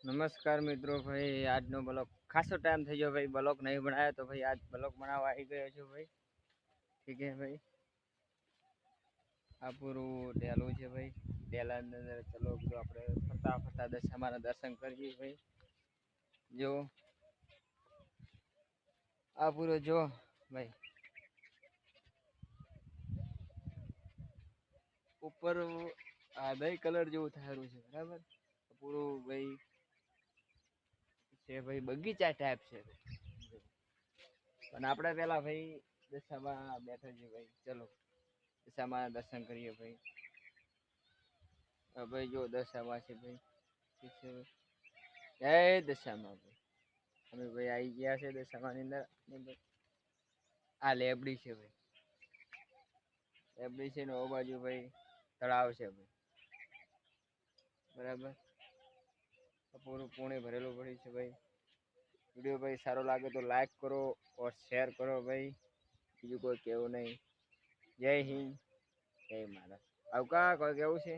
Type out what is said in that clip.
नमस्कार मित्रों भाई आज नो ब्लॉग खासो टाइम થઈ ગયો ભાઈ બ્લોગ નહીં બનાવ્યો તો ભાઈ આજ બ્લોગ બનાવવા આવી ગયો છું ભાઈ ઠીક है भाई આ પૂરું ડેલું છે ભાઈ ડેલા અંદર ચલો બધું આપણે ફરતા ફરતા દશામાના દર્શન કરીએ ભાઈ જો આ પૂરો જો ભાઈ ઉપર આ દહીં કલર જેવું થયેલું છે બરાબર પૂરું ભાઈ છે ભાઈ બગીચા ટાઈપ છે પણ આપણે પેલા ભાઈ દશામાં બેઠા છે ભાઈ ચલો દશામાં દર્શન કરીએ ભાઈ ભાઈ જો દશામાં છે ભાઈ ઠીક છે ભાઈ જય દશામાં ભાઈ અમે ભાઈ આવી ગયા છે દશામાની અંદર આ લેબડી છે ભાઈ લેબડી છે ને ઓ બાજુ ભાઈ તળાવ છે ભાઈ બરાબર પૂરું પૂણે ભરેલું પડ્યું છે ભાઈ વિડીયો ભાઈ સારો લાગે તો લાઈક કરો और શેર કરો ભાઈ બીજું કોઈ કેવું નહીં જય હિન્દ જય મહારાજ આવકા કોઈ કેવું છે